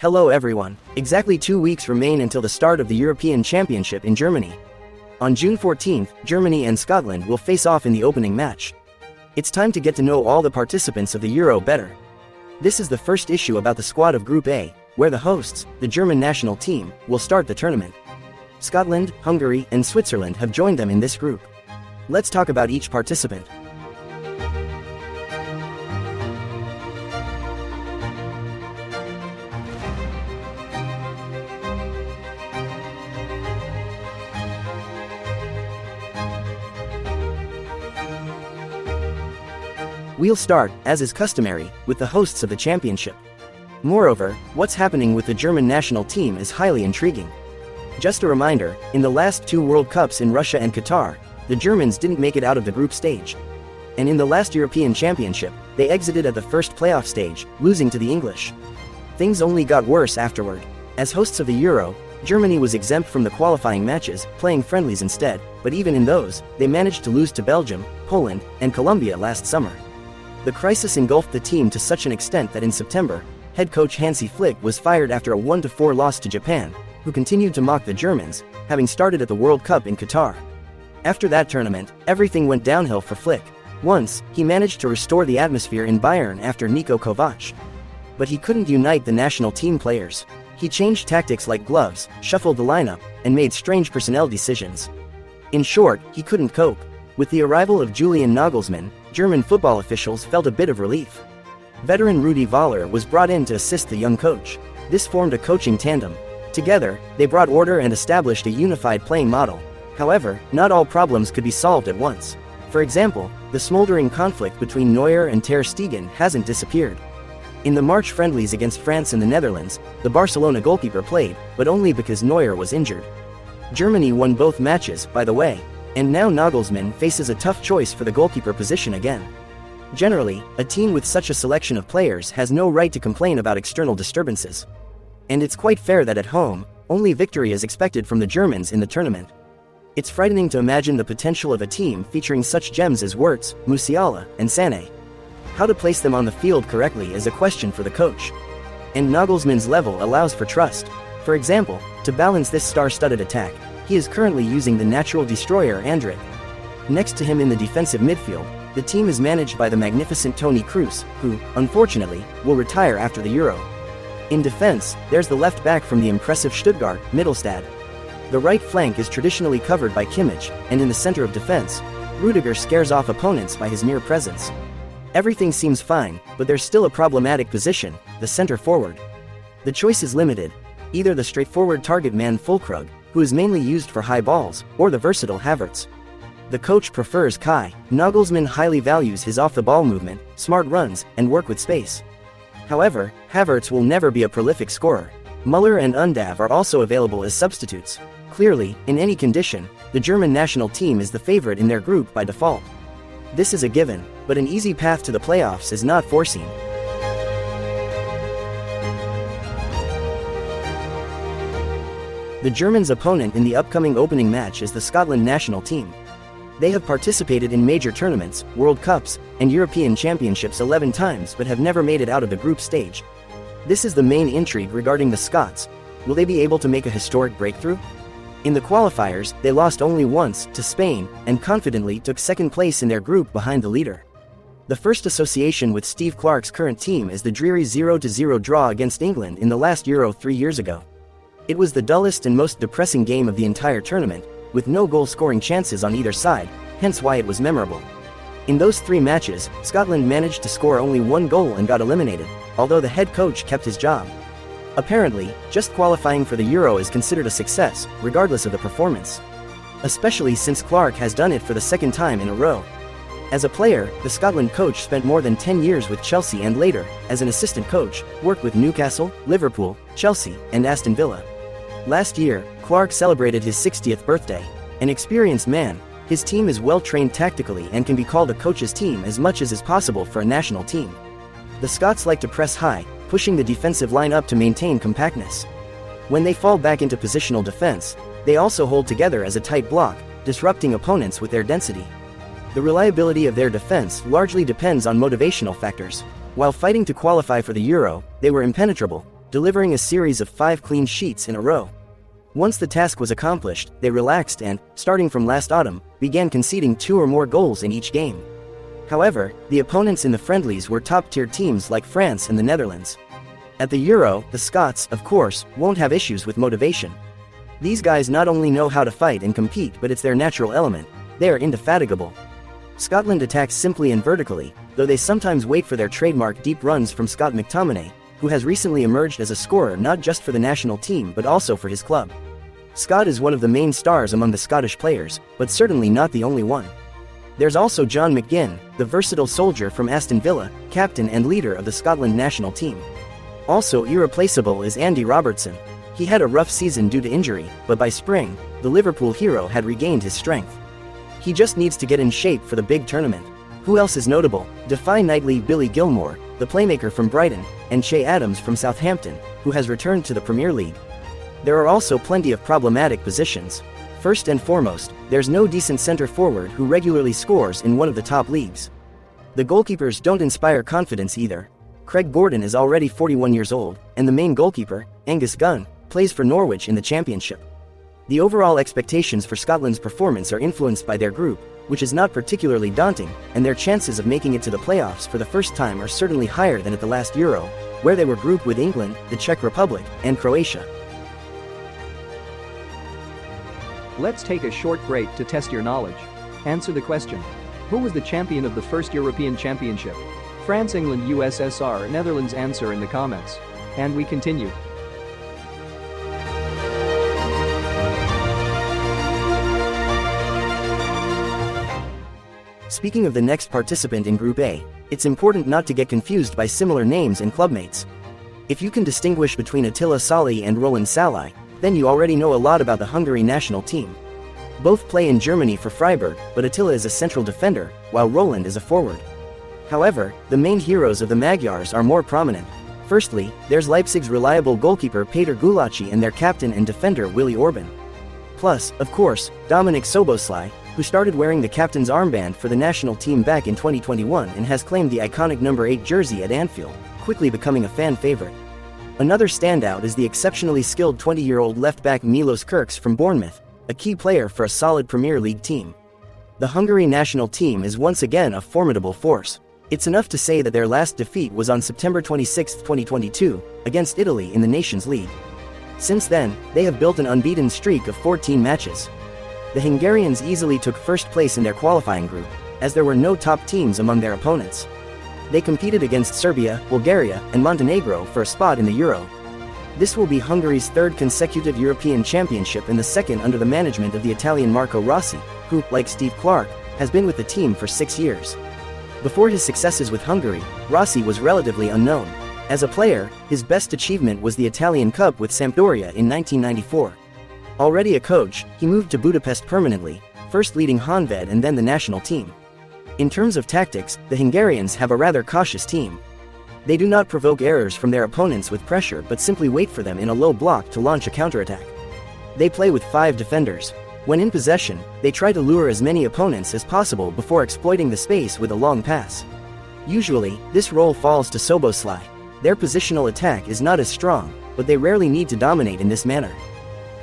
Hello everyone. Exactly 2 weeks remain until the start of the European Championship in Germany. On June 14th, Germany and Scotland will face off in the opening match. It's time to get to know all the participants of the Euro better. This is the first issue about the squad of Group A, where the hosts, the German national team, will start the tournament. Scotland, Hungary, and Switzerland have joined them in this group. Let's talk about each participant. We'll start, as is customary, with the hosts of the championship. Moreover, what's happening with the German national team is highly intriguing. Just a reminder, in the last 2 World Cups in Russia and Qatar, the Germans didn't make it out of the group stage. And in the last European Championship, they exited at the first playoff stage, losing to the English. Things only got worse afterward. As hosts of the Euro, Germany was exempt from the qualifying matches, playing friendlies instead, but even in those, they managed to lose to Belgium, Poland, and Colombia last summer. The crisis engulfed the team to such an extent that in September, head coach Hansi Flick was fired after a 1-4 loss to Japan, who continued to mock the Germans, having started at the World Cup in Qatar. After that tournament, everything went downhill for Flick. Once, he managed to restore the atmosphere in Bayern after Niko Kovac. But he couldn't unite the national team players. He changed tactics like gloves, shuffled the lineup, and made strange personnel decisions. In short, he couldn't cope. With the arrival of Julian Nagelsmann, German football officials felt a bit of relief. Veteran Rudi Völler was brought in to assist the young coach. This formed a coaching tandem. Together, they brought order and established a unified playing model. However, not all problems could be solved at once. For example, the smoldering conflict between Neuer and Ter Stegen hasn't disappeared. In the March friendlies against France and the Netherlands, the Barcelona goalkeeper played, but only because Neuer was injured. Germany won both matches, by the way. And now Nagelsmann faces a tough choice for the goalkeeper position again. Generally, a team with such a selection of players has no right to complain about external disturbances. And it's quite fair that at home, only victory is expected from the Germans in the tournament. It's frightening to imagine the potential of a team featuring such gems as Wirtz, Musiala, and Sané. How to place them on the field correctly is a question for the coach. And Nagelsmann's level allows for trust. For example, to balance this star-studded attack, he is currently using the natural destroyer Andrić. Next to him in the defensive midfield, the team is managed by the magnificent Toni Kroos, who, unfortunately, will retire after the Euro. In defense, there's the left back from the impressive Stuttgart, Mittelstadt. The right flank is traditionally covered by Kimmich, and in the center of defense, Rudiger scares off opponents by his mere presence. Everything seems fine, but there's still a problematic position, the center forward. The choice is limited: either the straightforward target man Füllkrug, who is mainly used for high balls, or the versatile Havertz. The coach prefers Kai. Nagelsmann highly values his off-the-ball movement, smart runs, and work with space. However, Havertz will never be a prolific scorer. Müller and Undav are also available as substitutes. Clearly, in any condition, the German national team is the favorite in their group by default. This is a given, but an easy path to the playoffs is not foreseen. The Germans' opponent in the upcoming opening match is the Scotland national team. They have participated in major tournaments, World Cups, and European Championships 11 times but have never made it out of the group stage. This is the main intrigue regarding the Scots. Will they be able to make a historic breakthrough? In the qualifiers, they lost only once, to Spain, and confidently took second place in their group behind the leader. The first association with Steve Clarke's current team is the dreary 0-0 draw against England in the last Euro 3 years ago. It was the dullest and most depressing game of the entire tournament, with no goal-scoring chances on either side, hence why it was memorable. In those 3 matches, Scotland managed to score only 1 goal and got eliminated, although the head coach kept his job. Apparently, just qualifying for the Euro is considered a success, regardless of the performance. Especially since Clarke has done it for the 2nd time in a row. As a player, the Scotland coach spent more than 10 years with Chelsea and later, as an assistant coach, worked with Newcastle, Liverpool, Chelsea, and Aston Villa. Last year, Clarke celebrated his 60th birthday. An experienced man, his team is well trained tactically and can be called a coach's team as much as is possible for a national team. The Scots like to press high, pushing the defensive line up to maintain compactness. When they fall back into positional defense, they also hold together as a tight block, disrupting opponents with their density. The reliability of their defense largely depends on motivational factors. While fighting to qualify for the Euro, they were impenetrable, delivering a series of 5 clean sheets in a row. Once the task was accomplished, they relaxed and, starting from last autumn, began conceding 2 or more goals in each game. However, the opponents in the friendlies were top-tier teams like France and the Netherlands. At the Euro, the Scots, of course, won't have issues with motivation. These guys not only know how to fight and compete, but it's their natural element. They are indefatigable. Scotland attacks simply and vertically, though they sometimes wait for their trademark deep runs from Scott McTominay, who has recently emerged as a scorer not just for the national team but also for his club. Scott is one of the main stars among the Scottish players, but certainly not the only one. There's also John McGinn, the versatile soldier from Aston Villa, captain and leader of the Scotland national team. Also irreplaceable is Andy Robertson. He had a rough season due to injury, but by spring, the Liverpool hero had regained his strength. He just needs to get in shape for the big tournament. Who else is notable? Defy Nightly Billy Gilmore, the playmaker from Brighton, and Che Adams from Southampton, who has returned to the Premier League. There are also plenty of problematic positions. First and foremost, there's no decent centre forward who regularly scores in one of the top leagues. The goalkeepers don't inspire confidence either. Craig Gordon is already 41 years old, and the main goalkeeper, Angus Gunn, plays for Norwich in the Championship. The overall expectations for Scotland's performance are influenced by their group, which is not particularly daunting, and their chances of making it to the playoffs for the first time are certainly higher than at the last Euro, where they were grouped with England, the Czech Republic, and Croatia. Let's take a short break to test your knowledge. Answer the question. Who was the champion of the first European Championship? France, England, USSR, Netherlands. Answer in the comments. And we continue. Speaking of the next participant in Group A, it's important not to get confused by similar names and clubmates. If you can distinguish between Attila Salih and Roland Salai, then you already know a lot about the Hungary national team. Both play in Germany for Freiburg, but Attila is a central defender, while Roland is a forward. However, the main heroes of the Magyars are more prominent. Firstly, there's Leipzig's reliable goalkeeper Péter Gulácsi and their captain and defender Willi Orban. Plus, of course, Dominik Szoboszlai, who started wearing the captain's armband for the national team back in 2021 and has claimed the iconic number 8 jersey at Anfield, quickly becoming a fan favorite. Another standout is the exceptionally skilled 20-year-old left-back Milos Kerkez from Bournemouth, a key player for a solid Premier League team. The Hungary national team is once again a formidable force. It's enough to say that their last defeat was on September 26, 2022, against Italy in the Nations League. Since then, they have built an unbeaten streak of 14 matches. The Hungarians easily took first place in their qualifying group, as there were no top teams among their opponents. They competed against Serbia, Bulgaria, and Montenegro for a spot in the Euro. This will be Hungary's third consecutive European Championship and the second under the management of the Italian Marco Rossi, who, like Steve Clark, has been with the team for 6 years. Before his successes with Hungary, Rossi was relatively unknown. As a player, his best achievement was the Italian Cup with Sampdoria in 1994. Already a coach, he moved to Budapest permanently, first leading Honved and then the national team. In terms of tactics, the Hungarians have a rather cautious team. They do not provoke errors from their opponents with pressure but simply wait for them in a low block to launch a counterattack. They play with 5 defenders. When in possession, they try to lure as many opponents as possible before exploiting the space with a long pass. Usually, this role falls to Szoboszlai. Their positional attack is not as strong, but they rarely need to dominate in this manner.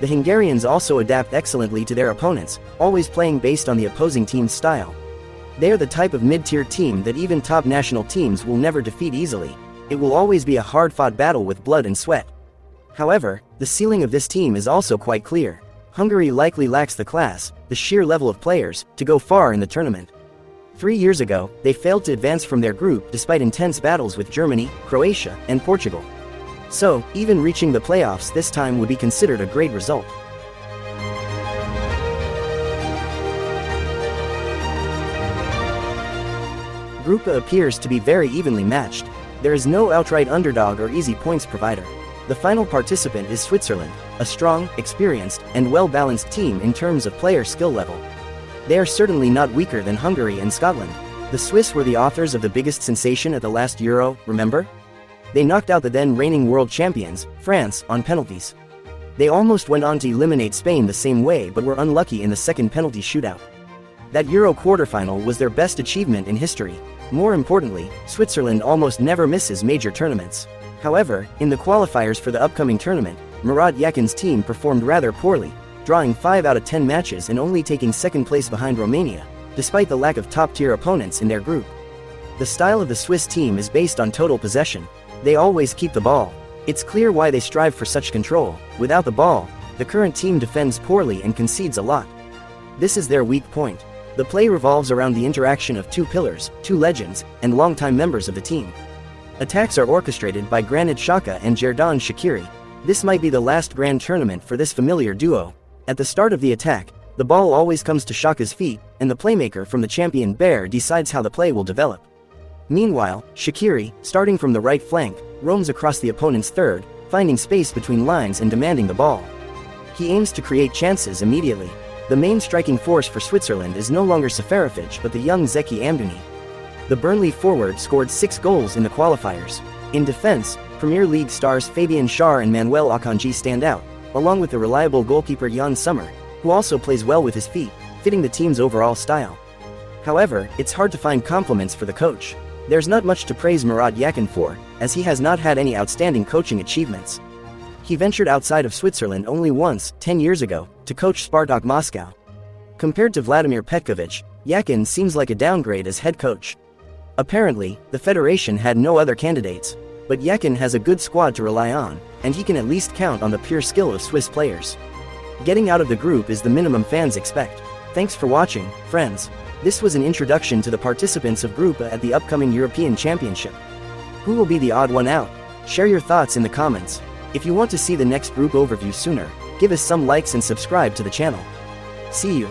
The Hungarians also adapt excellently to their opponents, always playing based on the opposing team's style. They are the type of mid-tier team that even top national teams will never defeat easily. It will always be a hard-fought battle with blood and sweat. However, the ceiling of this team is also quite clear. Hungary likely lacks the class, the sheer level of players, to go far in the tournament. 3 years ago, they failed to advance from their group despite intense battles with Germany, Croatia, and Portugal. So, even reaching the playoffs this time would be considered a great result. Group A appears to be very evenly matched. There is no outright underdog or easy points provider. The final participant is Switzerland, a strong, experienced, and well-balanced team in terms of player skill level. They are certainly not weaker than Hungary and Scotland. The Swiss were the authors of the biggest sensation at the last Euro, remember? They knocked out the then reigning world champions, France, on penalties. They almost went on to eliminate Spain the same way but were unlucky in the second penalty shootout. That Euro quarterfinal was their best achievement in history. More importantly, Switzerland almost never misses major tournaments. However, in the qualifiers for the upcoming tournament, Murat Yakin's team performed rather poorly, drawing 5 out of 10 matches and only taking second place behind Romania, despite the lack of top-tier opponents in their group. The style of the Swiss team is based on total possession. They always keep the ball. It's clear why they strive for such control. Without the ball, the current team defends poorly and concedes a lot. This is their weak point. The play revolves around the interaction of two pillars, two legends, and longtime members of the team. Attacks are orchestrated by Granit Xhaka and Xherdan Shaqiri. This might be the last grand tournament for this familiar duo. At the start of the attack, the ball always comes to Xhaka's feet, and the playmaker from the champion Bear decides how the play will develop. Meanwhile, Shaqiri, starting from the right flank, roams across the opponent's third, finding space between lines and demanding the ball. He aims to create chances immediately. The main striking force for Switzerland is no longer Seferovic but the young Zeki Amdouni. The Burnley forward scored 6 goals in the qualifiers. In defense, Premier League stars Fabian Schär and Manuel Akanji stand out, along with the reliable goalkeeper Jan Sommer, who also plays well with his feet, fitting the team's overall style. However, it's hard to find compliments for the coach. There's not much to praise Murat Yakin for, as he has not had any outstanding coaching achievements. He ventured outside of Switzerland only once, 10 years ago, to coach Spartak Moscow. Compared to Vladimir Petkovic, Yakin seems like a downgrade as head coach. Apparently, the federation had no other candidates, but Yakin has a good squad to rely on, and he can at least count on the pure skill of Swiss players. Getting out of the group is the minimum fans expect. Thanks for watching, friends. This was an introduction to the participants of Group A at the upcoming European Championship. Who will be the odd one out? Share your thoughts in the comments. If you want to see the next group overview sooner, give us some likes and subscribe to the channel. See you.